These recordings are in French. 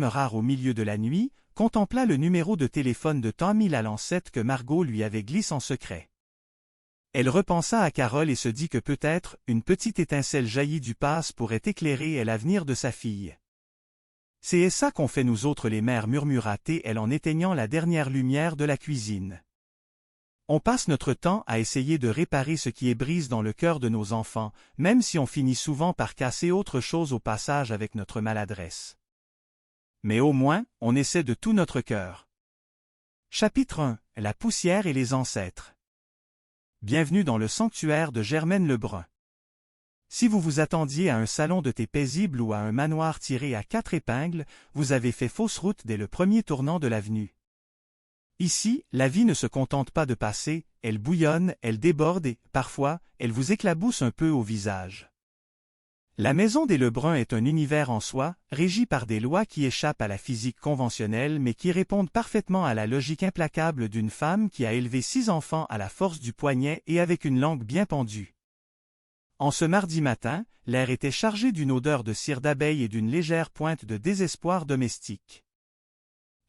rare au milieu de la nuit, contempla le numéro de téléphone de Tommy la lancette que Margot lui avait glissé en secret. Elle repensa à Carole et se dit que peut-être, une petite étincelle jaillie du passe pourrait éclairer l'avenir de sa fille. « C'est ça qu'on fait nous autres les mères, murmura-t-elle en éteignant la dernière lumière de la cuisine. On passe notre temps à essayer de réparer ce qui est brise dans le cœur de nos enfants, même si on finit souvent par casser autre chose au passage avec notre maladresse. Mais au moins, on essaie de tout notre cœur. » Chapitre 1 – La poussière et les ancêtres. Bienvenue dans le sanctuaire de Germaine Lebrun. Si vous vous attendiez à un salon de thé paisible ou à un manoir tiré à 4 épingles, vous avez fait fausse route dès le premier tournant de l'avenue. Ici, la vie ne se contente pas de passer, elle bouillonne, elle déborde et, parfois, elle vous éclabousse un peu au visage. La maison des Lebrun est un univers en soi, régi par des lois qui échappent à la physique conventionnelle mais qui répondent parfaitement à la logique implacable d'une femme qui a élevé 6 enfants à la force du poignet et avec une langue bien pendue. En ce mardi matin, l'air était chargé d'une odeur de cire d'abeille et d'une légère pointe de désespoir domestique.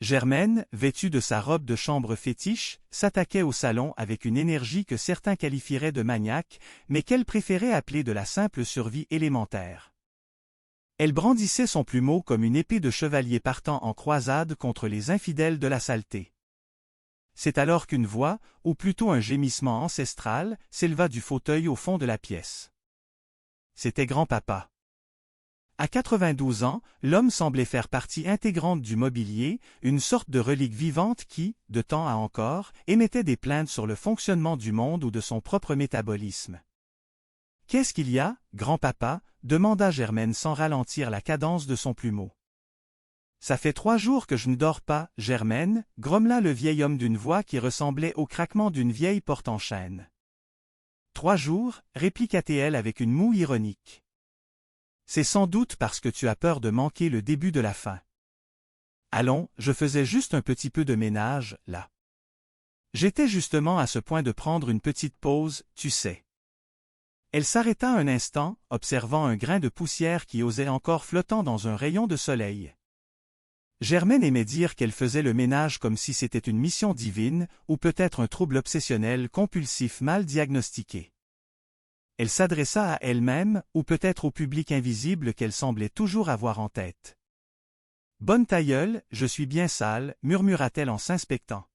Germaine, vêtue de sa robe de chambre fétiche, s'attaquait au salon avec une énergie que certains qualifieraient de maniaque, mais qu'elle préférait appeler de la simple survie élémentaire. Elle brandissait son plumeau comme une épée de chevalier partant en croisade contre les infidèles de la saleté. C'est alors qu'une voix, ou plutôt un gémissement ancestral, s'éleva du fauteuil au fond de la pièce. C'était grand-papa. À 92 ans, l'homme semblait faire partie intégrante du mobilier, une sorte de relique vivante qui, de temps à encore, émettait des plaintes sur le fonctionnement du monde ou de son propre métabolisme. « Qu'est-ce qu'il y a, grand-papa » demanda Germaine sans ralentir la cadence de son plumeau. « Ça fait 3 jours que je ne dors pas, Germaine » grommela le vieil homme d'une voix qui ressemblait au craquement d'une vieille porte en chêne. « 3 jours » répliqua-t-elle avec une moue ironique. « C'est sans doute parce que tu as peur de manquer le début de la fin. Allons, je faisais juste un petit peu de ménage, là. J'étais justement à ce point de prendre une petite pause, tu sais. » Elle s'arrêta un instant, observant un grain de poussière qui osait encore flottant dans un rayon de soleil. Germaine aimait dire qu'elle faisait le ménage comme si c'était une mission divine, ou peut-être un trouble obsessionnel compulsif mal diagnostiqué. Elle s'adressa à elle-même, ou peut-être au public invisible qu'elle semblait toujours avoir en tête. « Bonne tailleule, je suis bien sale » murmura-t-elle en s'inspectant.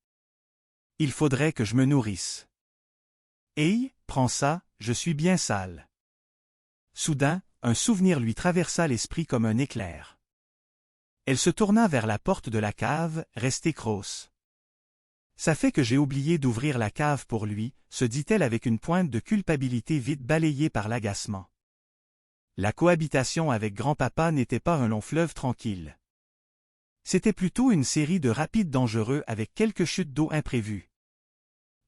« Il faudrait que je me nourrisse. »« Hey, prends ça, je suis bien sale. » Soudain, un souvenir lui traversa l'esprit comme un éclair. Elle se tourna vers la porte de la cave, restée crosse. « Ça fait que j'ai oublié d'ouvrir la cave pour lui » se dit-elle avec une pointe de culpabilité vite balayée par l'agacement. La cohabitation avec grand-papa n'était pas un long fleuve tranquille. C'était plutôt une série de rapides dangereux avec quelques chutes d'eau imprévues.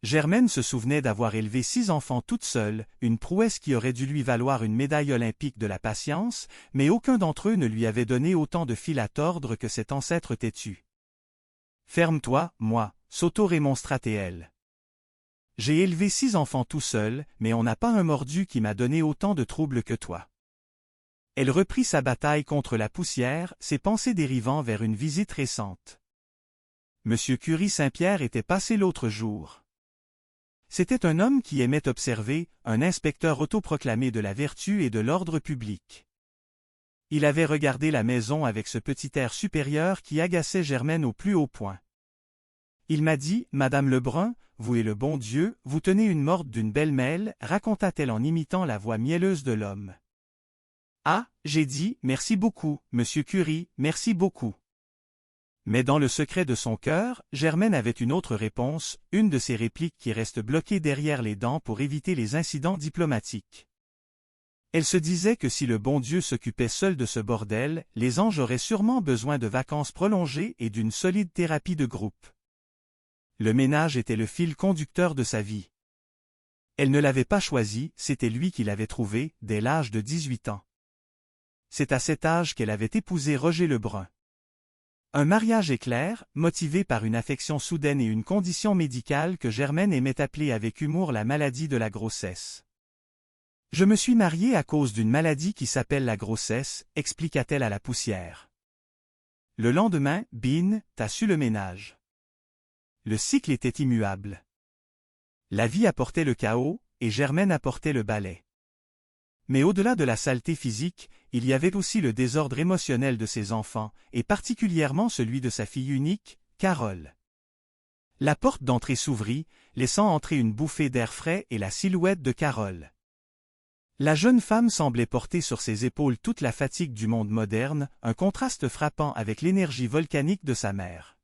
Germaine se souvenait d'avoir élevé 6 enfants toute seule, une prouesse qui aurait dû lui valoir une médaille olympique de la patience, mais aucun d'entre eux ne lui avait donné autant de fil à tordre que cet ancêtre têtu. « Ferme-toi, moi » s'auto-rémonstrait-elle. « J'ai élevé 6 enfants tout seul, mais on n'a pas un mordu qui m'a donné autant de troubles que toi. » Elle reprit sa bataille contre la poussière, ses pensées dérivant vers une visite récente. Monsieur Curie-Saint-Pierre était passé l'autre jour. C'était un homme qui aimait observer, un inspecteur autoproclamé de la vertu et de l'ordre public. Il avait regardé la maison avec ce petit air supérieur qui agaçait Germaine au plus haut point. Il m'a dit, « Madame Lebrun, vous et le bon Dieu, vous tenez une morte d'une belle-mêle » raconta-t-elle en imitant la voix mielleuse de l'homme. « Ah, j'ai dit, merci beaucoup, Monsieur Curie, merci beaucoup. » Mais dans le secret de son cœur, Germaine avait une autre réponse, une de ces répliques qui restent bloquées derrière les dents pour éviter les incidents diplomatiques. Elle se disait que si le bon Dieu s'occupait seul de ce bordel, les anges auraient sûrement besoin de vacances prolongées et d'une solide thérapie de groupe. Le ménage était le fil conducteur de sa vie. Elle ne l'avait pas choisi, c'était lui qui l'avait trouvé, dès l'âge de 18 ans. C'est à cet âge qu'elle avait épousé Roger Lebrun. Un mariage éclair, motivé par une affection soudaine et une condition médicale que Germaine aimait appeler avec humour la maladie de la grossesse. « Je me suis mariée à cause d'une maladie qui s'appelle la grossesse » expliqua-t-elle à la poussière. Le lendemain, Bean, t'as su le ménage. Le cycle était immuable. La vie apportait le chaos, et Germaine apportait le balai. Mais au-delà de la saleté physique, il y avait aussi le désordre émotionnel de ses enfants, et particulièrement celui de sa fille unique, Carole. La porte d'entrée s'ouvrit, laissant entrer une bouffée d'air frais et la silhouette de Carole. La jeune femme semblait porter sur ses épaules toute la fatigue du monde moderne, un contraste frappant avec l'énergie volcanique de sa mère.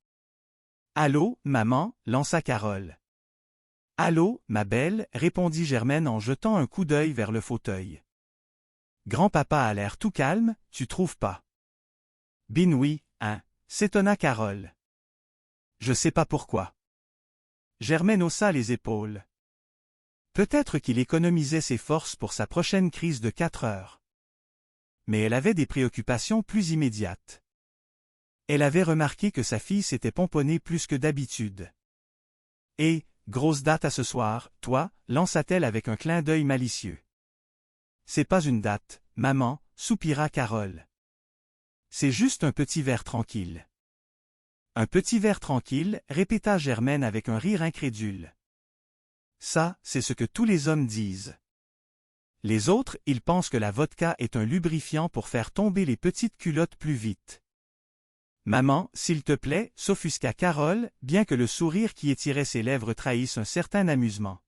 « Allô, maman » lança Carole. « Allô, ma belle » répondit Germaine en jetant un coup d'œil vers le fauteuil. « Grand-papa a l'air tout calme, tu trouves pas? »« Bin oui, hein » s'étonna Carole. « Je sais pas pourquoi. » Germaine haussa les épaules. Peut-être qu'il économisait ses forces pour sa prochaine crise de 4 heures. Mais elle avait des préoccupations plus immédiates. Elle avait remarqué que sa fille s'était pomponnée plus que d'habitude. « Et, grosse date à ce soir, toi » lança-t-elle avec un clin d'œil malicieux. « C'est pas une date, maman » soupira Carole. « C'est juste un petit verre tranquille. » Un petit verre tranquille, répéta Germaine avec un rire incrédule. Ça, c'est ce que tous les hommes disent. Les autres, ils pensent que la vodka est un lubrifiant pour faire tomber les petites culottes plus vite. Maman, s'il te plaît, s'offusqua Carole, bien que le sourire qui étirait ses lèvres trahisse un certain amusement.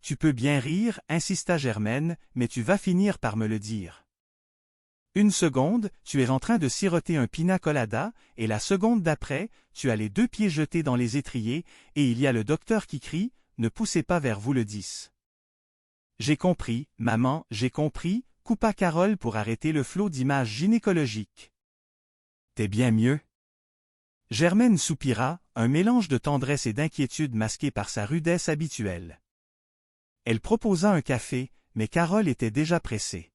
Tu peux bien rire, insista Germaine, mais tu vas finir par me le dire. Une seconde, tu es en train de siroter un pina colada, et la seconde d'après, tu as les 2 pieds jetés dans les étriers, et il y a le docteur qui crie, ne poussez pas vers vous le 10. J'ai compris, maman, j'ai compris, coupa Carole pour arrêter le flot d'images gynécologiques. T'es bien mieux. Germaine soupira, un mélange de tendresse et d'inquiétude masqué par sa rudesse habituelle. Elle proposa un café, mais Carole était déjà pressée.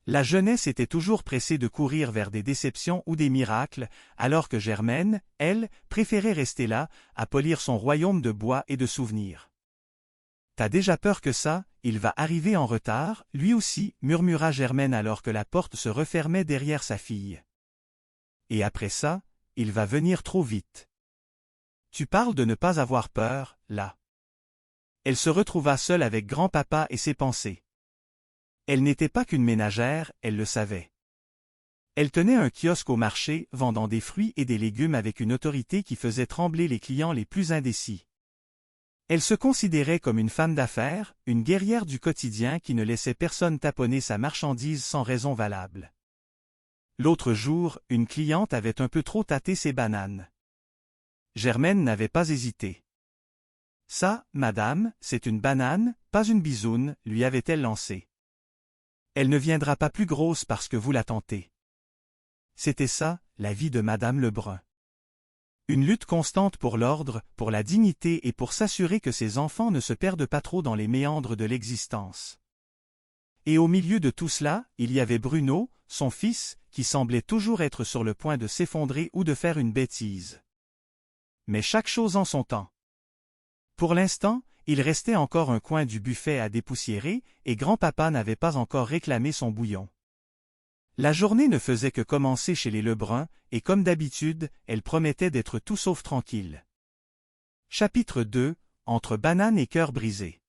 La jeunesse était toujours pressée de courir vers des déceptions ou des miracles, alors que Germaine, elle, préférait rester là, à polir son royaume de bois et de souvenirs. « T'as déjà peur que ça, il va arriver en retard, lui aussi » murmura Germaine alors que la porte se refermait derrière sa fille. « Et après ça, il va venir trop vite. » Tu parles de ne pas avoir peur, là. Elle se retrouva seule avec grand-papa et ses pensées. Elle n'était pas qu'une ménagère, elle le savait. Elle tenait un kiosque au marché, vendant des fruits et des légumes avec une autorité qui faisait trembler les clients les plus indécis. Elle se considérait comme une femme d'affaires, une guerrière du quotidien qui ne laissait personne taponner sa marchandise sans raison valable. L'autre jour, une cliente avait un peu trop tâté ses bananes. Germaine n'avait pas hésité. « Ça, madame, c'est une banane, pas une bisoune » lui avait-elle lancé. Elle ne viendra pas plus grosse parce que vous la tentez. C'était ça, la vie de Madame Lebrun. Une lutte constante pour l'ordre, pour la dignité et pour s'assurer que ses enfants ne se perdent pas trop dans les méandres de l'existence. Et au milieu de tout cela, il y avait Bruno, son fils, qui semblait toujours être sur le point de s'effondrer ou de faire une bêtise. Mais chaque chose en son temps. Pour l'instant, il restait encore un coin du buffet à dépoussiérer, et grand-papa n'avait pas encore réclamé son bouillon. La journée ne faisait que commencer chez les Lebrun, et comme d'habitude, elle promettait d'être tout sauf tranquille. Chapitre 2 – Entre bananes et cœurs brisés.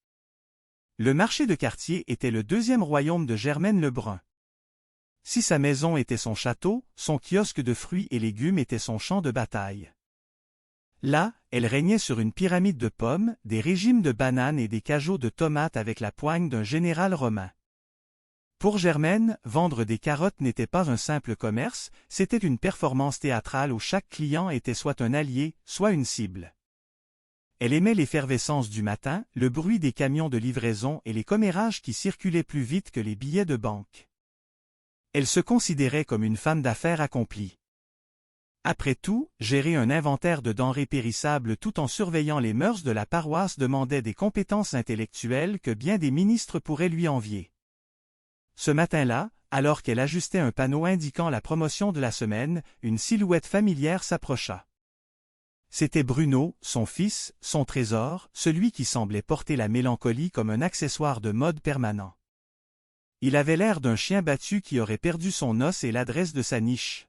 Le marché de quartier était le 2e royaume de Germaine Lebrun. Si sa maison était son château, son kiosque de fruits et légumes était son champ de bataille. Là, elle régnait sur une pyramide de pommes, des régimes de bananes et des cajots de tomates avec la poigne d'un général romain. Pour Germaine, vendre des carottes n'était pas un simple commerce, c'était une performance théâtrale où chaque client était soit un allié, soit une cible. Elle aimait l'effervescence du matin, le bruit des camions de livraison et les commérages qui circulaient plus vite que les billets de banque. Elle se considérait comme une femme d'affaires accomplie. Après tout, gérer un inventaire de denrées périssables tout en surveillant les mœurs de la paroisse demandait des compétences intellectuelles que bien des ministres pourraient lui envier. Ce matin-là, alors qu'elle ajustait un panneau indiquant la promotion de la semaine, une silhouette familière s'approcha. C'était Bruno, son fils, son trésor, celui qui semblait porter la mélancolie comme un accessoire de mode permanent. Il avait l'air d'un chien battu qui aurait perdu son os et l'adresse de sa niche.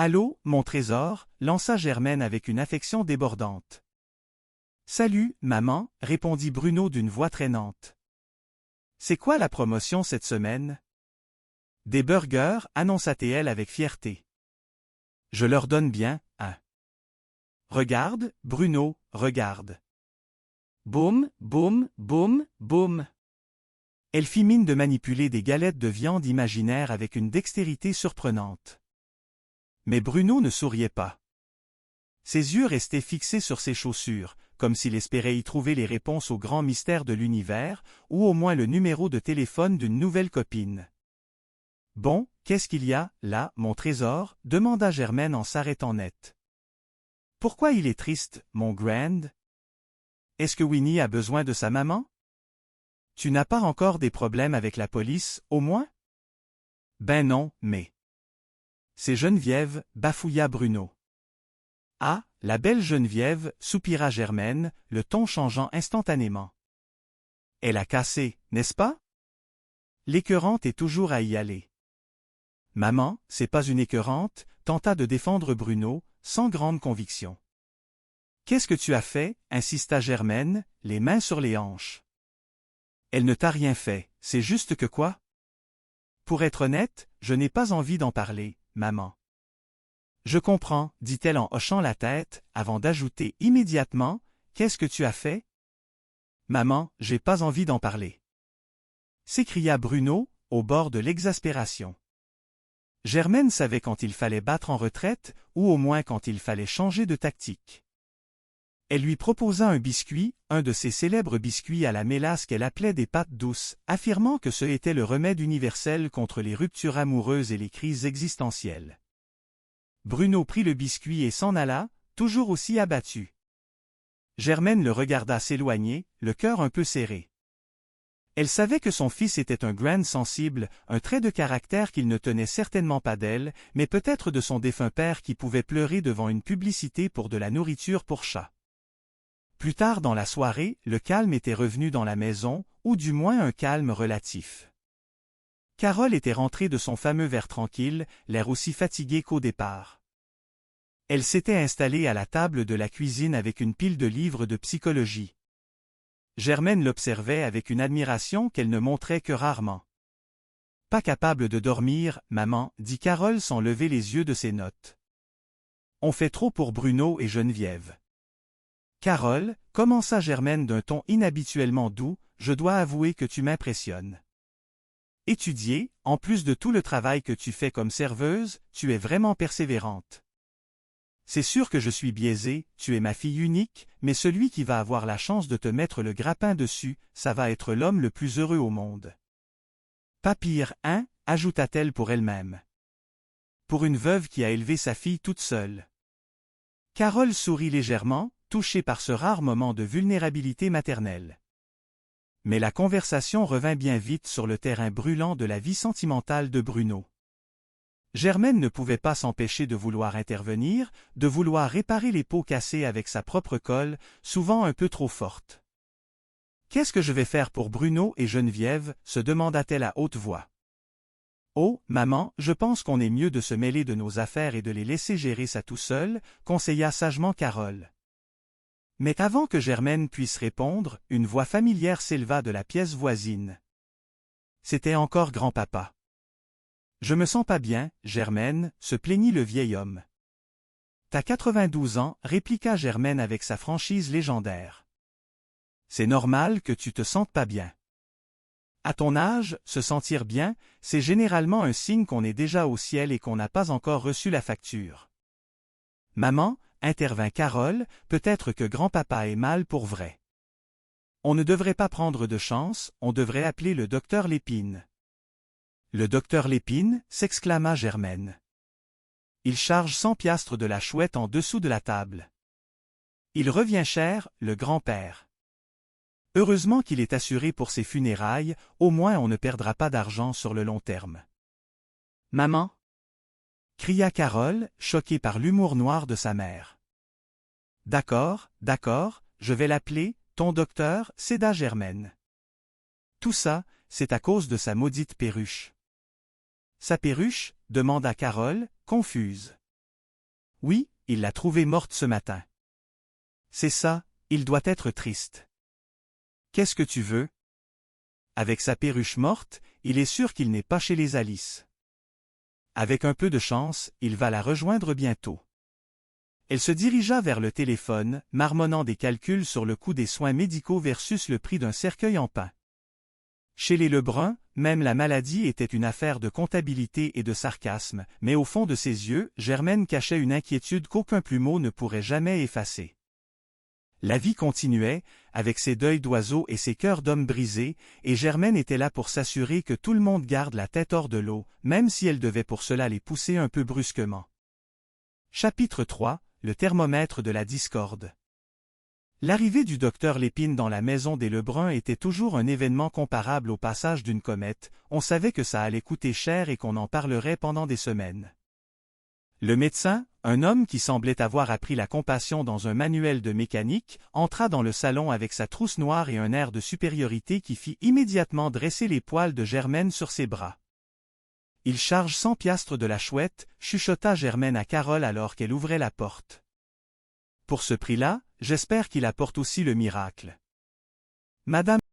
Allô, mon trésor, lança Germaine avec une affection débordante. Salut, maman, répondit Bruno d'une voix traînante. C'est quoi la promotion cette semaine? Des burgers, annonça-t-elle avec fierté. Je leur donne bien, hein. Regarde, Bruno, regarde. Boum, boum, boum, boum. Elle fit mine de manipuler des galettes de viande imaginaire avec une dextérité surprenante. Mais Bruno ne souriait pas. Ses yeux restaient fixés sur ses chaussures, comme s'il espérait y trouver les réponses aux grands mystères de l'univers, ou au moins le numéro de téléphone d'une nouvelle copine. « Bon, qu'est-ce qu'il y a, là, mon trésor » demanda Germaine en s'arrêtant net. « Pourquoi il est triste, mon grand? Est-ce que Winnie a besoin de sa maman? Tu n'as pas encore des problèmes avec la police, au moins? » Ben non, mais... C'est Geneviève, bafouilla Bruno. Ah, la belle Geneviève, soupira Germaine, le ton changeant instantanément. Elle a cassé, n'est-ce pas? L'écœurante est toujours à y aller. Maman, c'est pas une écœurante, tenta de défendre Bruno, sans grande conviction. Qu'est-ce que tu as fait? Insista Germaine, les mains sur les hanches. Elle ne t'a rien fait, c'est juste que quoi? Pour être honnête, je n'ai pas envie d'en parler, maman. Je comprends, dit-elle en hochant la tête, avant d'ajouter immédiatement, qu'est-ce que tu as fait? Maman, j'ai pas envie d'en parler. S'écria Bruno, au bord de l'exaspération. Germaine savait quand il fallait battre en retraite, ou au moins quand il fallait changer de tactique. Elle lui proposa un biscuit, un de ces célèbres biscuits à la mélasse qu'elle appelait des pâtes douces, affirmant que ce était le remède universel contre les ruptures amoureuses et les crises existentielles. Bruno prit le biscuit et s'en alla, toujours aussi abattu. Germaine le regarda s'éloigner, le cœur un peu serré. Elle savait que son fils était un grand sensible, un trait de caractère qu'il ne tenait certainement pas d'elle, mais peut-être de son défunt père qui pouvait pleurer devant une publicité pour de la nourriture pour chat. Plus tard dans la soirée, le calme était revenu dans la maison, ou du moins un calme relatif. Carole était rentrée de son fameux verre tranquille, l'air aussi fatigué qu'au départ. Elle s'était installée à la table de la cuisine avec une pile de livres de psychologie. Germaine l'observait avec une admiration qu'elle ne montrait que rarement. « Pas capable de dormir, maman, » dit Carole sans lever les yeux de ses notes. « On fait trop pour Bruno et Geneviève. » Carole, commença Germaine d'un ton inhabituellement doux, je dois avouer que tu m'impressionnes. Étudier, en plus de tout le travail que tu fais comme serveuse, tu es vraiment persévérante. C'est sûr que je suis biaisé, tu es ma fille unique, mais celui qui va avoir la chance de te mettre le grappin dessus, ça va être l'homme le plus heureux au monde. Pas pire, hein, ajouta-t-elle pour elle-même. Pour une veuve qui a élevé sa fille toute seule. Carole sourit légèrement, touchée par ce rare moment de vulnérabilité maternelle. Mais la conversation revint bien vite sur le terrain brûlant de la vie sentimentale de Bruno. Germaine ne pouvait pas s'empêcher de vouloir intervenir, de vouloir réparer les pots cassés avec sa propre colle, souvent un peu trop forte. « Qu'est-ce que je vais faire pour Bruno et Geneviève » se demanda-t-elle à haute voix. « Oh, maman, je pense qu'on est mieux de se mêler de nos affaires et de les laisser gérer ça tout seul, » conseilla sagement Carole. Mais avant que Germaine puisse répondre, une voix familière s'éleva de la pièce voisine. C'était encore grand-papa. « Je me sens pas bien, Germaine, » se plaignit le vieil homme. « T'as 92 ans, » répliqua Germaine avec sa franchise légendaire. « C'est normal que tu te sentes pas bien. À ton âge, se sentir bien, c'est généralement un signe qu'on est déjà au ciel et qu'on n'a pas encore reçu la facture. »« Maman, » intervint Carole, « peut-être que grand-papa est mal pour vrai. On ne devrait pas prendre de chance, on devrait appeler le docteur Lépine. » « Le docteur Lépine » s'exclama Germaine. « Il charge 100 piastres de la chouette en dessous de la table. Il revient cher, le grand-père. Heureusement qu'il est assuré pour ses funérailles, au moins on ne perdra pas d'argent sur le long terme. »« Maman » cria Carole, choquée par l'humour noir de sa mère. « D'accord, je vais l'appeler, ton docteur, céda Germaine. Tout ça, c'est à cause de sa maudite perruche. »« Sa perruche » demanda Carole, confuse. Oui, il l'a trouvée morte ce matin. C'est ça, il doit être triste. Qu'est-ce que tu veux? Avec sa perruche morte, il est sûr qu'il n'est pas chez les Alice. Avec un peu de chance, il va la rejoindre bientôt. Elle se dirigea vers le téléphone, marmonnant des calculs sur le coût des soins médicaux versus le prix d'un cercueil en pin. Chez les Lebrun, même la maladie était une affaire de comptabilité et de sarcasme, mais au fond de ses yeux, Germaine cachait une inquiétude qu'aucun plumeau ne pourrait jamais effacer. La vie continuait, avec ses deuils d'oiseaux et ses cœurs d'hommes brisés, et Germaine était là pour s'assurer que tout le monde garde la tête hors de l'eau, même si elle devait pour cela les pousser un peu brusquement. Chapitre 3 – Le thermomètre de la discorde. L'arrivée du docteur Lépine dans la maison des Lebrun était toujours un événement comparable au passage d'une comète, on savait que ça allait coûter cher et qu'on en parlerait pendant des semaines. Le médecin, un homme qui semblait avoir appris la compassion dans un manuel de mécanique, entra dans le salon avec sa trousse noire et un air de supériorité qui fit immédiatement dresser les poils de Germaine sur ses bras. « Il charge 100 piastres de la chouette » chuchota Germaine à Carole alors qu'elle ouvrait la porte. « Pour ce prix-là, j'espère qu'il apporte aussi le miracle. » Madame